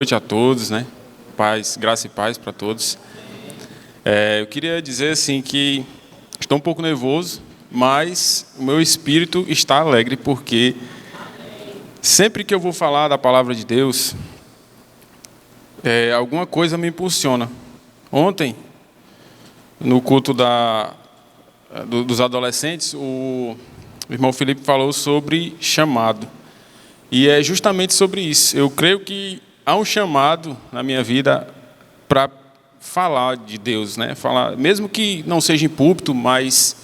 Boa noite a todos, né? Paz, graça e paz para todos. Eu queria dizer assim que estou um pouco nervoso, mas o meu espírito está alegre porque sempre que eu vou falar da palavra de Deus, alguma coisa me impulsiona. Ontem, no culto dos adolescentes, o irmão Felipe falou sobre chamado. E é justamente sobre isso. Eu creio que há um chamado na minha vida para falar de Deus, né? Falar, mesmo que não seja em púlpito, mas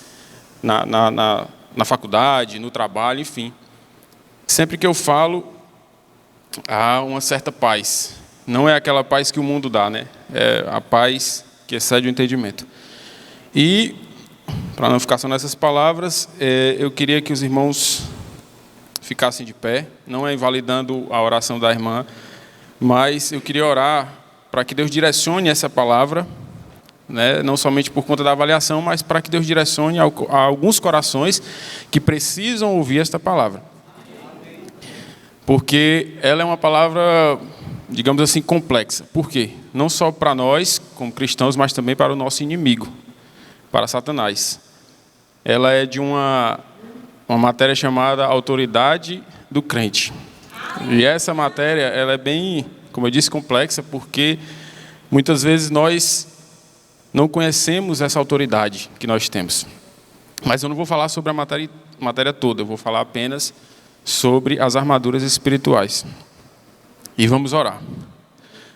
na faculdade, no trabalho, enfim. Sempre que eu falo, há uma certa paz. Não é aquela paz que o mundo dá, né? É a paz que excede o entendimento. E, para não ficar só nessas palavras, eu queria que os irmãos ficassem de pé, não é invalidando a oração da irmã, mas eu queria orar para que Deus direcione essa palavra, né, não somente por conta da avaliação, mas para que Deus direcione a alguns corações que precisam ouvir esta palavra. Porque ela é uma palavra, digamos assim, complexa. Por quê? Não só para nós, como cristãos, mas também para o nosso inimigo, para Satanás. Ela é de uma matéria chamada autoridade do crente. E essa matéria, ela é bem, como eu disse, complexa, porque muitas vezes nós não conhecemos essa autoridade que nós temos. Mas eu não vou falar sobre a matéria toda, eu vou falar apenas sobre as armaduras espirituais. E vamos orar.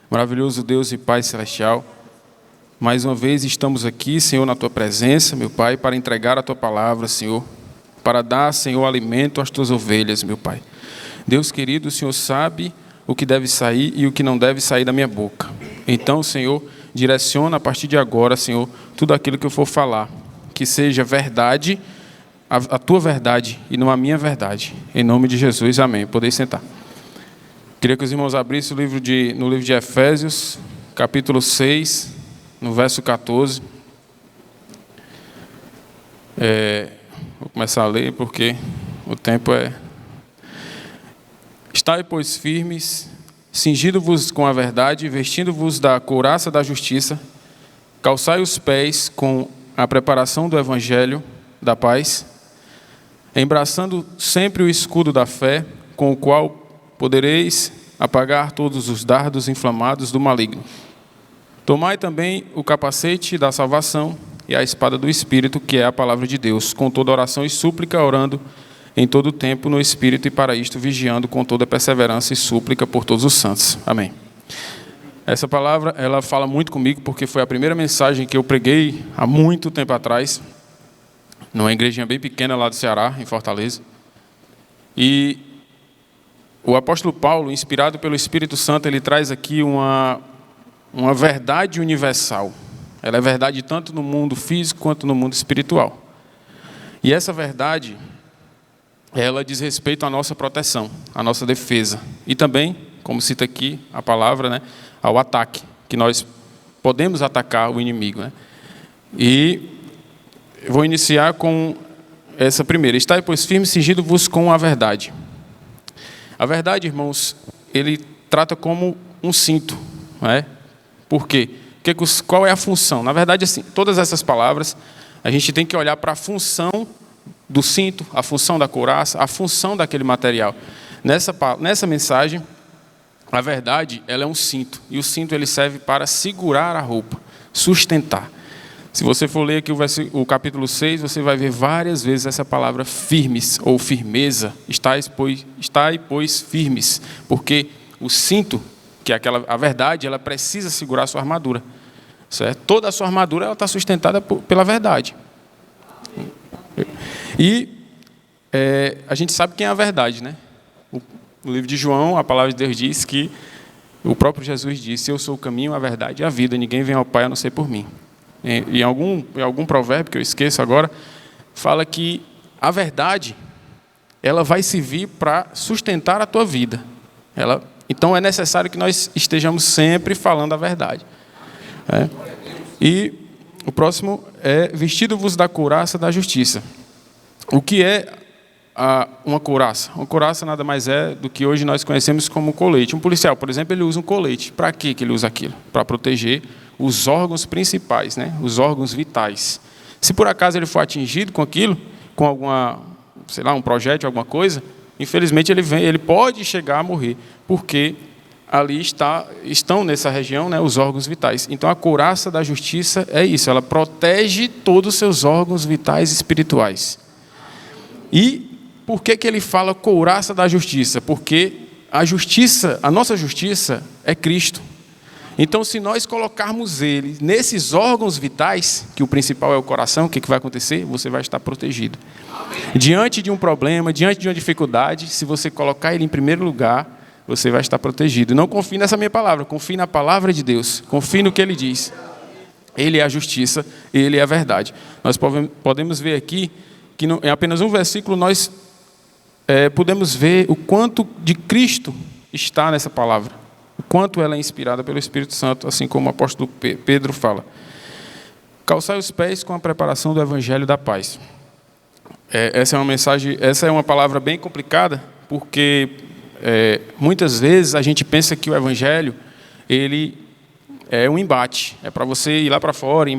Maravilhoso Deus e Pai Celestial, mais uma vez estamos aqui, Senhor, na Tua presença, meu Pai, para entregar a Tua palavra, Senhor, para dar, Senhor, alimento às Tuas ovelhas, meu Pai. Deus querido, o Senhor sabe o que deve sair e o que não deve sair da minha boca. Então, Senhor, direciona a partir de agora, Senhor, tudo aquilo que eu for falar, que seja verdade, a Tua verdade e não a minha verdade. Em nome de Jesus, amém. Podem sentar. Queria que os irmãos abrissem no livro de Efésios, capítulo 6, no verso 14. Vou começar a ler porque o tempo é... Estai, pois, firmes, cingindo-vos com a verdade, vestindo-vos da couraça da justiça, calçai os pés com a preparação do evangelho da paz, embraçando sempre o escudo da fé, com o qual podereis apagar todos os dardos inflamados do maligno. Tomai também o capacete da salvação e a espada do Espírito, que é a palavra de Deus, com toda oração e súplica, orando em todo o tempo no Espírito, e para isto vigiando com toda perseverança e súplica por todos os santos. Amém. Essa palavra, ela fala muito comigo, porque foi a primeira mensagem que eu preguei há muito tempo atrás, numa igrejinha bem pequena lá do Ceará, em Fortaleza. E o apóstolo Paulo, inspirado pelo Espírito Santo, ele traz aqui uma verdade universal. Ela é verdade tanto no mundo físico quanto no mundo espiritual. E essa verdade, ela diz respeito à nossa proteção, à nossa defesa. E também, como cita aqui a palavra, né, ao ataque, que nós podemos atacar o inimigo, né? E eu vou iniciar com essa primeira. Estai, pois, firmes, cingindo-vos com a verdade. A verdade, irmãos, ele trata como um cinto, não é? Por quê? Qual é a função? Na verdade, assim, todas essas palavras, a gente tem que olhar para a função do cinto, a função da couraça, a função daquele material. Nessa mensagem, a verdade, ela é um cinto. E o cinto, ele serve para segurar a roupa, sustentar. Se você for ler aqui o capítulo 6, você vai ver várias vezes essa palavra firmes, ou firmeza. Estai, pois, firmes. Porque o cinto, que é a verdade, ela precisa segurar a sua armadura. Certo? Toda a sua armadura ela está sustentada pela verdade. E a gente sabe quem é a verdade, né? No livro de João, a palavra de Deus diz que o próprio Jesus disse: eu sou o caminho, a verdade e a vida, ninguém vem ao Pai a não ser por mim. Em algum provérbio, que eu esqueço agora, fala que a verdade, ela vai servir para sustentar a tua vida. Então é necessário que nós estejamos sempre falando a verdade. E o próximo é: vestido-vos da couraça da justiça. O que é uma couraça? Uma couraça nada mais é do que hoje nós conhecemos como colete. Um policial, por exemplo, ele usa um colete. Para que ele usa aquilo? Para proteger os órgãos principais, né? Os órgãos vitais. Se por acaso ele for atingido com aquilo, com alguma, sei lá, um projétil, alguma coisa, infelizmente ele pode chegar a morrer, porque ali estão nessa região, né, os órgãos vitais. Então a couraça da justiça é isso, ela protege todos os seus órgãos vitais espirituais. E por que ele fala couraça da justiça? Porque a nossa justiça é Cristo. Então, se nós colocarmos ele nesses órgãos vitais, que o principal é o coração, o que vai acontecer? Você vai estar protegido. Diante de um problema, diante de uma dificuldade, se você colocar ele em primeiro lugar, você vai estar protegido. Não confie nessa minha palavra, confie na palavra de Deus, confie no que ele diz. Ele é a justiça, ele é a verdade. Nós podemos ver aqui, que em apenas um versículo, nós podemos ver o quanto de Cristo está nessa palavra. O quanto ela é inspirada pelo Espírito Santo, assim como o apóstolo Pedro fala. Calçai os pés com a preparação do Evangelho da paz. Essa é uma palavra bem complicada, porque muitas vezes a gente pensa que o Evangelho ele é um embate. É para você ir lá para fora,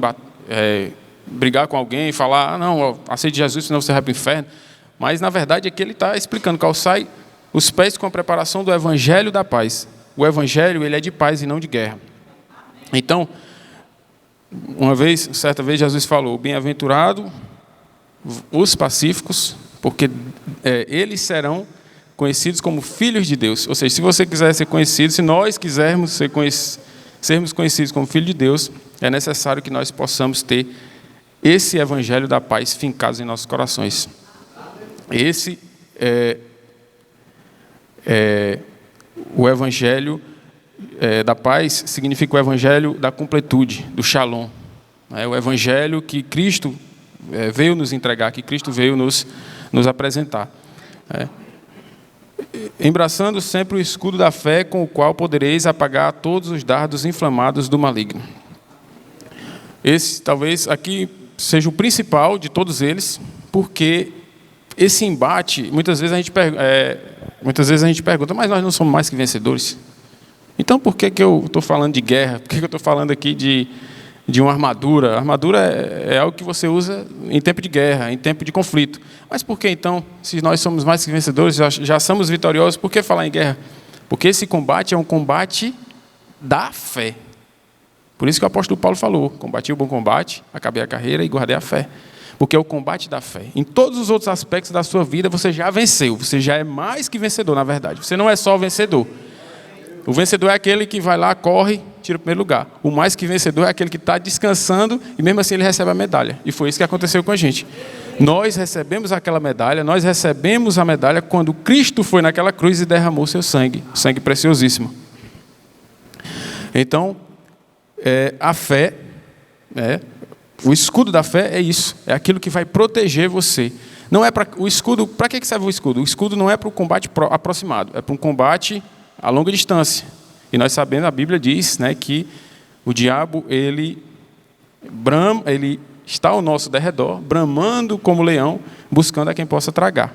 brigar com alguém, falar, não, aceite Jesus, senão você vai para o inferno. Mas, na verdade, aqui ele está explicando, calçai os pés com a preparação do Evangelho da paz. O Evangelho ele é de paz e não de guerra. Então, certa vez, Jesus falou, bem-aventurado os pacíficos, porque eles serão conhecidos como filhos de Deus. Ou seja, se você quiser ser conhecido, se nós quisermos sermos conhecidos como filhos de Deus, é necessário que nós possamos ter esse Evangelho da paz fincado em nossos corações. Esse o Evangelho da paz significa o Evangelho da completude, do Shalom. É o Evangelho que Cristo veio nos entregar, que Cristo veio nos apresentar. Embraçando sempre o escudo da fé, com o qual podereis apagar todos os dardos inflamados do maligno. Esse, talvez, aqui seja o principal de todos eles, porque esse embate, muitas vezes a gente pergunta, mas nós não somos mais que vencedores? Então, por que eu estou falando de guerra? Por que eu estou falando aqui de uma armadura? A armadura é algo que você usa em tempo de guerra, em tempo de conflito. Mas por que então, se nós somos mais que vencedores, já somos vitoriosos, por que falar em guerra? Porque esse combate é um combate da fé. Por isso que o apóstolo Paulo falou, combati o bom combate, acabei a carreira e guardei a fé. Porque é o combate da fé. Em todos os outros aspectos da sua vida, você já venceu. Você já é mais que vencedor, na verdade. Você não é só vencedor. O vencedor é aquele que vai lá, corre, tira o primeiro lugar. O mais que vencedor é aquele que está descansando e mesmo assim ele recebe a medalha. E foi isso que aconteceu com a gente. Nós recebemos aquela medalha, nós recebemos a medalha quando Cristo foi naquela cruz e derramou seu sangue. Sangue preciosíssimo. Então, a fé... O escudo da fé é isso, é aquilo que vai proteger você. Não é para o escudo. Para que serve o escudo? O escudo não é para o combate aproximado, é para um combate a longa distância. E nós sabemos, a Bíblia diz, né, que o diabo ele está ao nosso derredor, bramando como leão, buscando a quem possa tragar.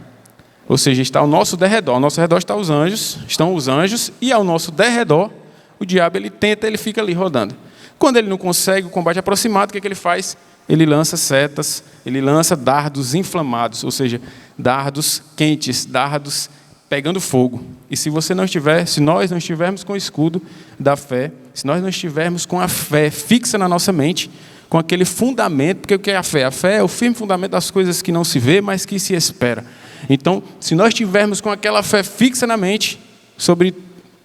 Ou seja, está ao nosso derredor. Ao nosso redor estão os anjos, e ao nosso derredor o diabo ele fica ali rodando. Quando ele não consegue o combate aproximado, o que ele faz? Ele lança setas, ele lança dardos inflamados, ou seja, dardos quentes, dardos pegando fogo. E se nós não estivermos com o escudo da fé, se nós não estivermos com a fé fixa na nossa mente, com aquele fundamento, porque o que é a fé? A fé é o firme fundamento das coisas que não se vê, mas que se espera. Então, se nós estivermos com aquela fé fixa na mente, sobre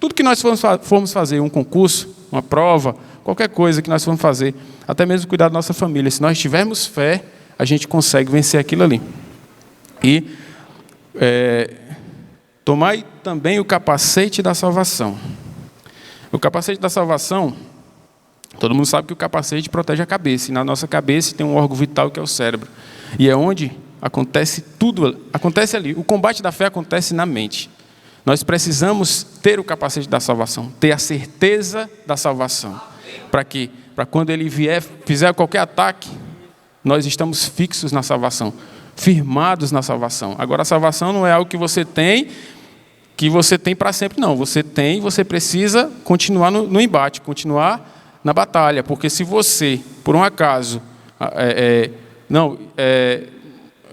tudo que nós formos fazer, um concurso, uma prova, qualquer coisa que nós formos fazer, até mesmo cuidar da nossa família, se nós tivermos fé, a gente consegue vencer aquilo ali. E tomai também o capacete da salvação. O capacete da salvação, todo mundo sabe que o capacete protege a cabeça, e na nossa cabeça tem um órgão vital que é o cérebro. E é onde acontece tudo, acontece ali. O combate da fé acontece na mente. Nós precisamos ter o capacete da salvação, ter a certeza da salvação. Para quê? Para quando ele fizer qualquer ataque, nós estamos fixos na salvação. firmados na salvação. Agora, a salvação não é algo que você tem para sempre, não. Você tem e você precisa continuar no embate, continuar na batalha. Porque se você, por um acaso,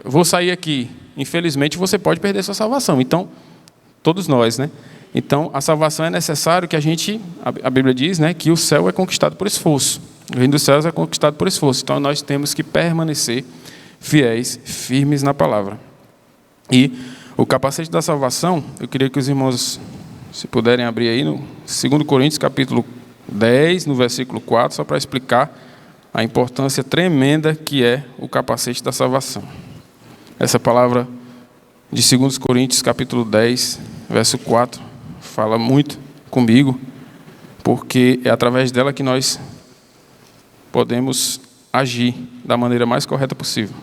vou sair aqui, infelizmente você pode perder sua salvação. Então, todos nós, né? Então, a salvação é necessário que a Bíblia diz, né, que o céu é conquistado por esforço. O reino dos céus é conquistado por esforço. Então, nós temos que permanecer fiéis, firmes na palavra. E o capacete da salvação, eu queria que os irmãos, se puderem abrir aí, no 2 Coríntios, capítulo 10, no versículo 4, só para explicar a importância tremenda que é o capacete da salvação. Essa palavra de 2 Coríntios, capítulo 10, verso 4, fala muito comigo, porque é através dela que nós podemos agir da maneira mais correta possível.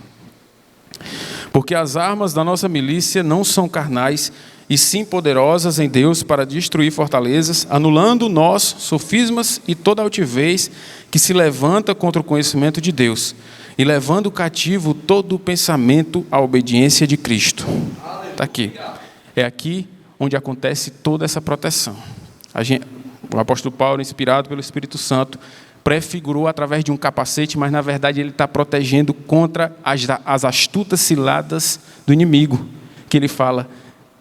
Porque as armas da nossa milícia não são carnais, e sim poderosas em Deus para destruir fortalezas, anulando nós sofismas e toda altivez que se levanta contra o conhecimento de Deus, e levando cativo todo o pensamento à obediência de Cristo. Está aqui. É aqui onde acontece toda essa proteção. O apóstolo Paulo, inspirado pelo Espírito Santo, prefigurou através de um capacete, mas na verdade ele está protegendo contra as astutas ciladas do inimigo, que ele fala,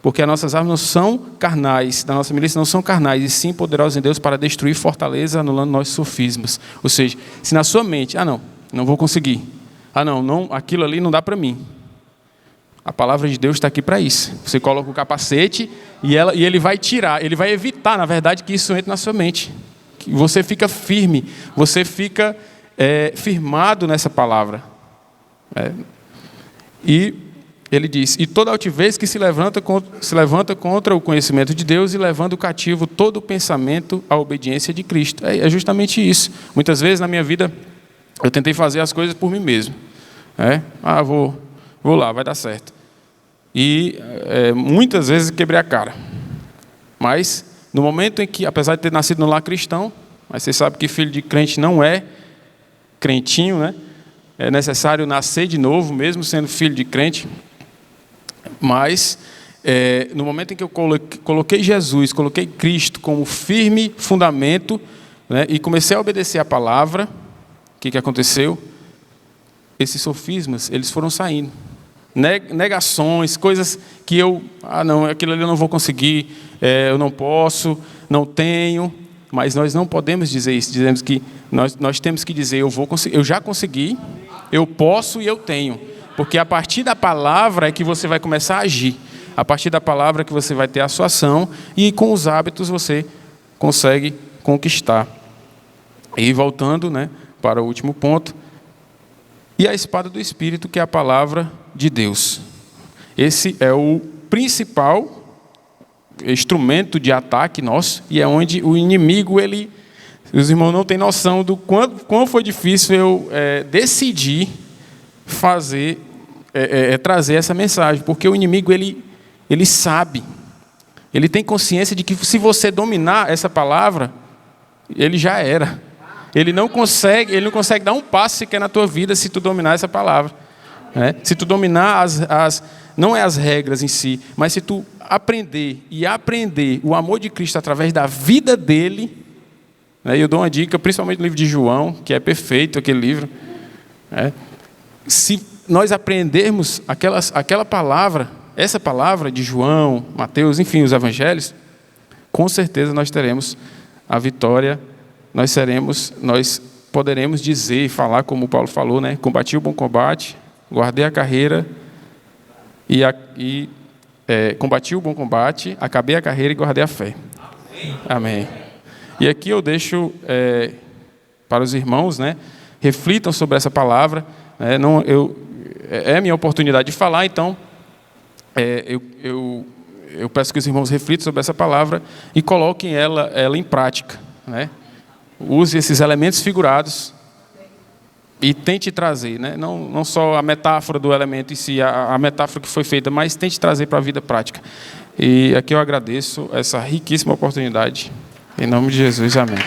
porque as nossas armas não são carnais, da nossa milícia não são carnais, e sim poderosas em Deus para destruir fortaleza, anulando nossos sofismas. Ou seja, se na sua mente, não vou conseguir, não, aquilo ali não dá para mim. A palavra de Deus está aqui para isso. Você coloca o capacete e ele vai tirar, ele vai evitar, na verdade, que isso entre na sua mente. Você fica firme, você fica firmado nessa palavra. E ele diz, e toda altivez que se levanta contra o conhecimento de Deus, e levando cativo todo o pensamento à obediência de Cristo. É justamente isso. Muitas vezes na minha vida eu tentei fazer as coisas por mim mesmo. Vou lá, vai dar certo. E muitas vezes quebrei a cara. Mas no momento em que, apesar de ter nascido no lar cristão, mas você sabe que filho de crente não é crentinho, né? É necessário nascer de novo, mesmo sendo filho de crente. Mas no momento em que eu coloquei Jesus, coloquei Cristo como firme fundamento, né, e comecei a obedecer a palavra, o que aconteceu? Esses sofismas, eles foram saindo. Negações, coisas que aquilo ali eu não vou conseguir, eu não posso, não tenho, mas nós não podemos dizer isso. Dizemos que nós temos que dizer, eu já consegui, eu posso e eu tenho, porque a partir da palavra é que você vai começar a agir, a partir da palavra é que você vai ter a sua ação, e com os hábitos você consegue conquistar. E voltando, né, para o último ponto, e a espada do Espírito, que é a palavra de Deus. Esse é o principal instrumento de ataque nosso, e é onde o inimigo, os irmãos não têm noção do quão foi difícil eu decidir trazer essa mensagem, porque o inimigo, ele sabe, ele tem consciência de que se você dominar essa palavra, ele já era. Ele não consegue dar um passo sequer na tua vida se tu dominar essa palavra. Se tu dominar não é as regras em si, mas se tu aprender o amor de Cristo através da vida dele, né? Eu dou uma dica, principalmente no livro de João, que é perfeito aquele livro. Se nós aprendermos aquela palavra, essa palavra de João, Mateus, enfim, os evangelhos, com certeza nós teremos a vitória. Nós poderemos dizer e falar como Paulo falou, né? Combati o bom combate, guardei a carreira combati o bom combate, acabei a carreira e guardei a fé. Amém. E aqui eu deixo para os irmãos, né? Reflitam sobre essa palavra. É minha oportunidade de falar, então eu peço que os irmãos reflitam sobre essa palavra e coloquem ela em prática, né? Use esses elementos figurados e tente trazer, né? Não só a metáfora do elemento em si, a metáfora que foi feita, mas tente trazer para a vida prática. E aqui eu agradeço essa riquíssima oportunidade. Em nome de Jesus, amém.